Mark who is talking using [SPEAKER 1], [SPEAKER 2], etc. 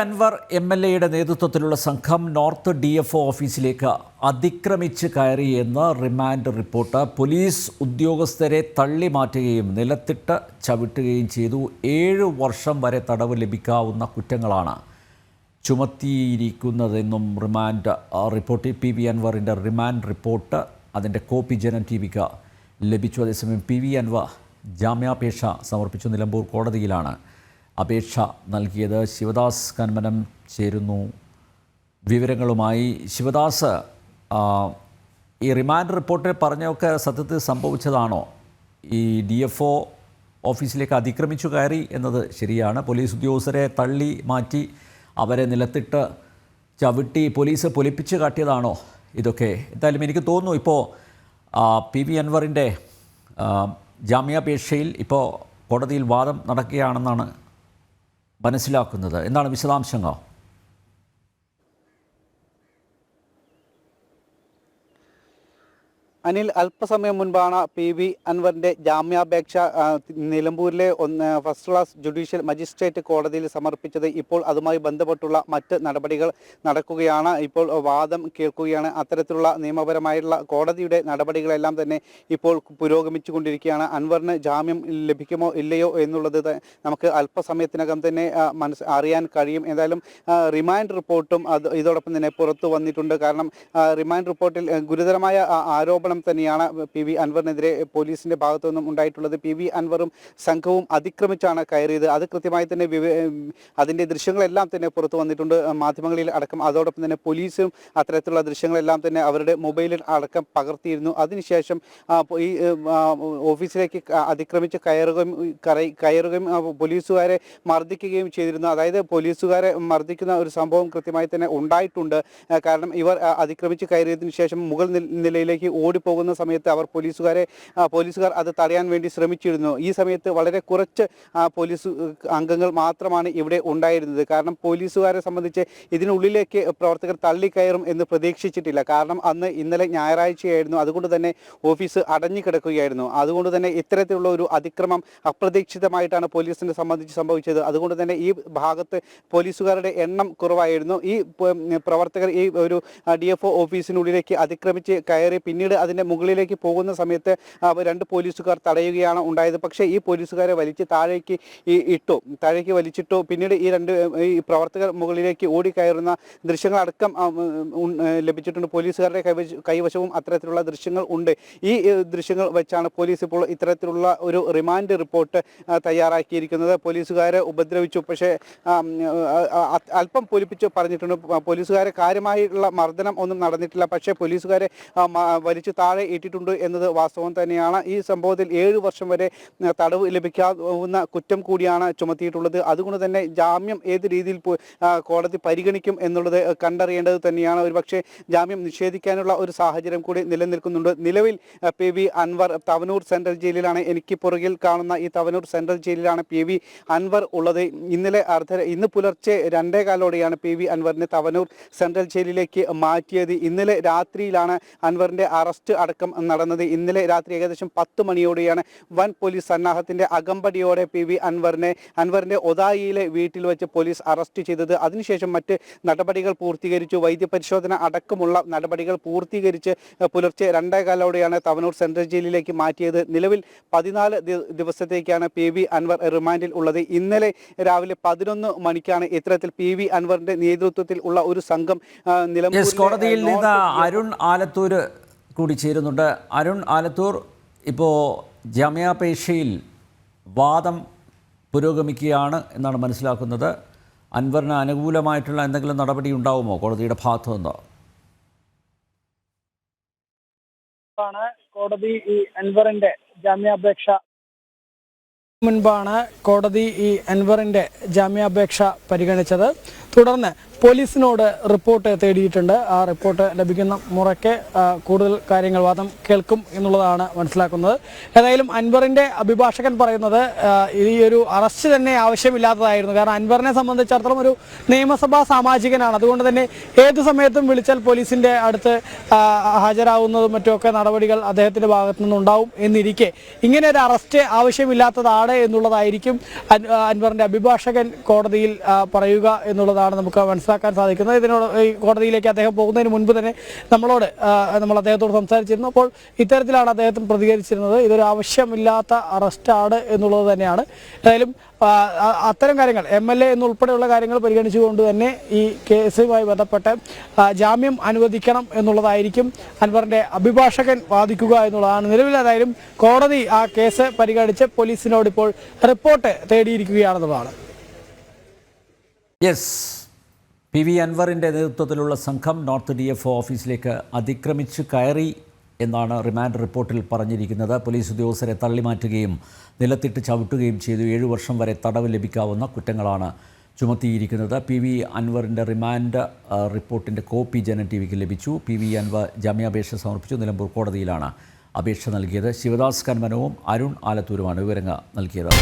[SPEAKER 1] അൻവർ എം.എൽ.എയുടെ നേതൃത്വത്തിലുള്ള സംഘം north DFO ഓഫീസിലേക്ക് അതിക്രമിച്ച് കയറിയെന്ന് റിമാൻഡ് റിപ്പോർട്ട്. പോലീസ് ഉദ്യോഗസ്ഥരെ തള്ളി മാറ്റുകയും നിലത്തിട്ട് ചവിട്ടുകയും ചെയ്തു. 7 വർഷം വരെ തടവ് ലഭിക്കാവുന്ന കുറ്റങ്ങളാണ് ചുമത്തിയിരിക്കുന്നതെന്നും റിമാൻഡ് റിപ്പോർട്ടിൽ PV അൻവറിൻ്റെ റിമാൻഡ് റിപ്പോർട്ട് അതിൻ്റെ കോപ്പി ജനം TVക്ക് ലഭിച്ചു. അതേസമയം PV അൻവർ ജാമ്യാപേക്ഷ സമർപ്പിച്ചു. നിലമ്പൂർ കോടതിയിലാണ് അപേക്ഷ നൽകിയത്. ശിവദാസ് കന്മനം ചേരുന്നു വിവരങ്ങളുമായി. ശിവദാസ്, ഈ റിമാൻഡ് റിപ്പോർട്ടിൽ പറഞ്ഞൊക്കെ സത്യത്തിൽ സംഭവിച്ചതാണോ? ഈ DFO ഓഫീസിലേക്ക് അതിക്രമിച്ചു കയറി എന്നത് ശരിയാണ്. പോലീസ് ഉദ്യോഗസ്ഥരെ തള്ളി മാറ്റി അവരെ നിലത്തിട്ട് ചവിട്ടി പോലീസ് പൊലിപ്പിച്ച് കാട്ടിയതാണോ ഇതൊക്കെ? എന്തായാലും എനിക്ക് തോന്നുന്നു ഇപ്പോൾ PV അൻവറിൻ്റെ ജാമ്യാപേക്ഷയിൽ ഇപ്പോൾ കോടതിയിൽ വാദം നടക്കുകയാണെന്നാണ് മനസ്സിലാക്കുന്നത്. എന്താണ് വിശദാംശങ്ങൾ?
[SPEAKER 2] അനിൽ, അല്പസമയം മുൻപാണ് PV അൻവറിൻ്റെ ജാമ്യാപേക്ഷ നിലമ്പൂരിലെ ഫസ്റ്റ് ക്ലാസ് ജുഡീഷ്യൽ മജിസ്ട്രേറ്റ് കോടതിയിൽ സമർപ്പിച്ചത്. ഇപ്പോൾ അതുമായി ബന്ധപ്പെട്ടുള്ള മറ്റ് നടപടികൾ നടക്കുകയാണ്. ഇപ്പോൾ വാദം കേൾക്കുകയാണ്. അത്തരത്തിലുള്ള നിയമപരമായിട്ടുള്ള കോടതിയുടെ നടപടികളെല്ലാം തന്നെ ഇപ്പോൾ പുരോഗമിച്ചു കൊണ്ടിരിക്കുകയാണ്. അൻവറിന് ജാമ്യം ലഭിക്കുമോ ഇല്ലയോ എന്നുള്ളത് നമുക്ക് അല്പസമയത്തിനകം തന്നെ അറിയാൻ കഴിയും. എന്തായാലും റിമാൻഡ് റിപ്പോർട്ടും ഇതോടൊപ്പം തന്നെ പുറത്തു വന്നിട്ടുണ്ട്. കാരണം റിമാൻഡ് റിപ്പോർട്ടിൽ ഗുരുതരമായ ആരോപണം തന്നെയാണ് PV അൻവറിനെതിരെ പോലീസിന്റെ ഭാഗത്തു നിന്നും ഉണ്ടായിട്ടുള്ളത്. PV അൻവറും സംഘവും അതിക്രമിച്ചാണ് കയറിയത്. അത് കൃത്യമായി തന്നെ അതിന്റെ ദൃശ്യങ്ങളെല്ലാം തന്നെ പുറത്തു വന്നിട്ടുണ്ട് മാധ്യമങ്ങളിൽ അടക്കം. അതോടൊപ്പം തന്നെ പോലീസും അത്തരത്തിലുള്ള ദൃശ്യങ്ങളെല്ലാം തന്നെ അവരുടെ മൊബൈലിൽ അടക്കം പകർത്തിയിരുന്നു. അതിനുശേഷം ഈ ഓഫീസിലേക്ക് അതിക്രമിച്ച് കയറുകയും പോലീസുകാരെ മർദ്ദിക്കുകയും ചെയ്തിരുന്നു. അതായത് പോലീസുകാരെ മർദ്ദിക്കുന്ന ഒരു സംഭവം കൃത്യമായി തന്നെ ഉണ്ടായിട്ടുണ്ട്. കാരണം ഇവർ അതിക്രമിച്ച് കയറിയതിനു ശേഷം മുകൾ നിലയിലേക്ക് ഓടിപ്പോകുന്ന സമയത്ത് പോലീസുകാർ അത് തടയാൻ വേണ്ടി ശ്രമിച്ചിരുന്നു. ഈ സമയത്ത് വളരെ കുറച്ച് പോലീസ് അംഗങ്ങൾ മാത്രമാണ് ഇവിടെ ഉണ്ടായിരുന്നത്. കാരണം പോലീസുകാരെ സംബന്ധിച്ച് ഇതിനുള്ളിലേക്ക് പ്രവർത്തകർ തള്ളിക്കയറും എന്ന് പ്രതീക്ഷിച്ചിട്ടില്ല. കാരണം ഇന്നലെ ഞായറാഴ്ചയായിരുന്നു. അതുകൊണ്ട് തന്നെ ഓഫീസ് അടഞ്ഞു കിടക്കുകയായിരുന്നു. അതുകൊണ്ട് തന്നെ ഇത്തരത്തിലുള്ള ഒരു അതിക്രമം അപ്രതീക്ഷിതമായിട്ടാണ് പോലീസിനെ സംബന്ധിച്ച് സംഭവിച്ചത്. അതുകൊണ്ട് തന്നെ ഈ ഭാഗത്ത് പോലീസുകാരുടെ എണ്ണം കുറവായിരുന്നു. ഈ പ്രവർത്തകർ ഈ ഒരു DFO ഓഫീസിനുള്ളിലേക്ക് അതിക്രമിച്ച് കയറി പിന്നീട് അതിൻ്റെ മുകളിലേക്ക് പോകുന്ന സമയത്ത് 2 പോലീസുകാർ തടയുകയാണ് ഉണ്ടായത്. പക്ഷേ ഈ പോലീസുകാരെ വലിച്ച് താഴേക്ക് വലിച്ചിട്ടു. പിന്നീട് ഈ പ്രവർത്തകർ മുകളിലേക്ക് ഓടിക്കയറുന്ന ദൃശ്യങ്ങളടക്കം ലഭിച്ചിട്ടുണ്ട്. പോലീസുകാരുടെ കൈവശവും അത്തരത്തിലുള്ള ദൃശ്യങ്ങൾ ഉണ്ട്. ഈ ദൃശ്യങ്ങൾ വെച്ചാണ് പോലീസ് ഇപ്പോൾ ഇത്തരത്തിലുള്ള ഒരു റിമാൻഡ് റിപ്പോർട്ട് തയ്യാറാക്കിയിരിക്കുന്നത്. പോലീസുകാരെ ഉപദ്രവിച്ചു, പക്ഷേ അല്പം പൊലിപ്പിച്ച് പറഞ്ഞിട്ടുണ്ട്. പോലീസുകാരെ കാര്യമായിട്ടുള്ള മർദ്ദനം ഒന്നും നടന്നിട്ടില്ല. പക്ഷേ പോലീസുകാരെ വലിച്ചു താഴെ ഇട്ടിട്ടുണ്ട് എന്നത് വാസ്തവം തന്നെയാണ്. ഈ സംഭവത്തിൽ 7 വർഷം വരെ തടവ് ലഭിക്കാവുന്ന കുറ്റം കൂടിയാണ് ചുമത്തിയിട്ടുള്ളത്. അതുകൊണ്ട് തന്നെ ജാമ്യം ഏത് രീതിയിൽ കോടതി പരിഗണിക്കും എന്നുള്ളത് കണ്ടറിയേണ്ടത് തന്നെയാണ്. ഒരുപക്ഷെ ജാമ്യം നിഷേധിക്കാനുള്ള ഒരു സാഹചര്യം കൂടി നിലനിൽക്കുന്നുണ്ട്. നിലവിൽ PV അൻവർ തവനൂർ സെൻട്രൽ ജയിലിലാണ്. എനിക്ക് പുറകിൽ കാണുന്ന ഈ തവനൂർ സെൻട്രൽ ജയിലിലാണ് PV അൻവർ ഉള്ളത്. ഇന്ന് പുലർച്ചെ 2:15 PV അൻവറിനെ തവനൂർ സെൻട്രൽ ജയിലിലേക്ക് മാറ്റിയത്. ഇന്നലെ രാത്രിയിലാണ് അൻവറിന്റെ അറസ്റ്റ് അടക്കം നടന്നത്. ഇന്നലെ രാത്രി ഏകദേശം 10 മണിയോടെയാണ് വൻ പോലീസ് സന്നാഹത്തിന്റെ അകമ്പടിയോടെ PV അൻവറിന്റെ ഒതായിയിലെ വീട്ടിൽ വെച്ച് പോലീസ് അറസ്റ്റ് ചെയ്തത്. അതിനുശേഷം മറ്റ് നടപടികൾ പൂർത്തീകരിച്ചു. വൈദ്യപരിശോധന അടക്കമുള്ള നടപടികൾ പൂർത്തീകരിച്ച് പുലർച്ചെ 2:15 തവനൂർ സെൻട്രൽ ജയിലിലേക്ക് മാറ്റിയത്. നിലവിൽ 14 ദിവസത്തേക്കാണ് PV അൻവർ റിമാൻഡിൽ ഉള്ളത്. ഇന്നലെ രാവിലെ 11 മണിക്കാണ് ഇത്തരത്തിൽ PV അൻവറിന്റെ നേതൃത്വത്തിൽ ഉള്ള ഒരു സംഘം
[SPEAKER 1] കോടതിയിൽ നിന്ന് അരുൺ ആലത്തൂർ കൂടി ചേരുന്നുണ്ട്. അരുൺ ആലത്തൂർ, ഇപ്പോൾ ജാമ്യാപേക്ഷയിൽ വാദം പുരോഗമിക്കുകയാണ് എന്നാണ് മനസ്സിലാക്കുന്നത്. അൻവറിന് അനുകൂലമായിട്ടുള്ള എന്തെങ്കിലും നടപടി ഉണ്ടാവുമോ കോടതിയുടെ ഭാഗത്തു നിന്ന്?
[SPEAKER 3] കോടതി ഈ അൻവറിന്റെ ജാമ്യാപേക്ഷ മുൻപാണ് കോടതി ഈ അൻവറിന്റെ ജാമ്യാപേക്ഷ പരിഗണിച്ചത്. തുടർന്ന് പോലീസിനോട് റിപ്പോർട്ട് തേടിയിട്ടുണ്ട്. ആ റിപ്പോർട്ട് ലഭിക്കുന്ന മുറയ്ക്ക് കൂടുതൽ കാര്യങ്ങൾ വാദം കേൾക്കും എന്നുള്ളതാണ് മനസ്സിലാക്കുന്നത്. ഏതായാലും അൻവറിൻ്റെ അഭിഭാഷകൻ പറയുന്നത് ഈ ഒരു അറസ്റ്റ് തന്നെ ആവശ്യമില്ലാത്തതായിരുന്നു. കാരണം അൻവറിനെ സംബന്ധിച്ചിടത്തോളം ഒരു നിയമസഭാ സാമാജികനാണ്. അതുകൊണ്ട് തന്നെ ഏതു സമയത്തും വിളിച്ചാൽ പോലീസിൻ്റെ അടുത്ത് ഹാജരാകുന്നതും മറ്റുമൊക്കെ നടപടികൾ അദ്ദേഹത്തിൻ്റെ ഭാഗത്തു നിന്നുണ്ടാവും എന്നിരിക്കെ ഇങ്ങനെ ഒരു അറസ്റ്റ് ആവശ്യമില്ലാത്തതാണ് എന്നുള്ളതായിരിക്കും അൻവറിൻ്റെ അഭിഭാഷകൻ കോടതിയിൽ പറയുക എന്നുള്ളതാണ് എന്നുള്ളതാണ് നമുക്ക് മനസ്സിലാക്കാൻ സാധിക്കുന്നത്. ഇതിനോട് ഈ കോടതിയിലേക്ക് അദ്ദേഹം പോകുന്നതിന് മുൻപ് തന്നെ നമ്മൾ അദ്ദേഹത്തോട് സംസാരിച്ചിരുന്നു. അപ്പോൾ ഇത്തരത്തിലാണ് അദ്ദേഹത്തിന് പ്രതികരിച്ചിരുന്നത്. ഇതൊരു ആവശ്യമില്ലാത്ത അറസ്റ്റാണ് എന്നുള്ളത് തന്നെയാണ്. ഏതായാലും അത്തരം കാര്യങ്ങൾ MLA എന്നുൾപ്പെടെയുള്ള കാര്യങ്ങൾ പരിഗണിച്ചുകൊണ്ട് തന്നെ ഈ കേസുമായി ബന്ധപ്പെട്ട് ജാമ്യം അനുവദിക്കണം എന്നുള്ളതായിരിക്കും അൻവറിന്റെ അഭിഭാഷകൻ വാദിക്കുക എന്നുള്ളതാണ്. നിലവിൽ ഏതായാലും കോടതി ആ കേസ് പരിഗണിച്ച് പോലീസിനോട് ഇപ്പോൾ റിപ്പോർട്ട് തേടിയിരിക്കുകയാണെന്നുള്ളതാണ്.
[SPEAKER 1] യെസ്, PV അൻവറിൻ്റെ നേതൃത്വത്തിലുള്ള സംഘം നോർത്ത് DFO ഓഫീസിലേക്ക് അതിക്രമിച്ച് കയറി എന്നാണ് റിമാൻഡ് റിപ്പോർട്ടിൽ പറഞ്ഞിരിക്കുന്നത്. പോലീസ് ഉദ്യോഗസ്ഥരെ തള്ളിമാറ്റുകയും നിലത്തിട്ട് ചവിട്ടുകയും ചെയ്തു. 7 വർഷം വരെ തടവ് ലഭിക്കാവുന്ന കുറ്റങ്ങളാണ് ചുമത്തിയിരിക്കുന്നത്. PV അൻവറിൻ്റെ റിമാൻഡ് റിപ്പോർട്ടിൻ്റെ കോപ്പി ജനം TVക്ക് ലഭിച്ചു. PV അൻവർ ജാമ്യാപേക്ഷ സമർപ്പിച്ചു. നിലമ്പൂർ കോടതിയിലാണ് അപേക്ഷ നൽകിയത്. ശിവദാസ് കന്മനവും അരുൺ ആലത്തൂരുമാണ് വിവരങ്ങൾ നൽകിയത്.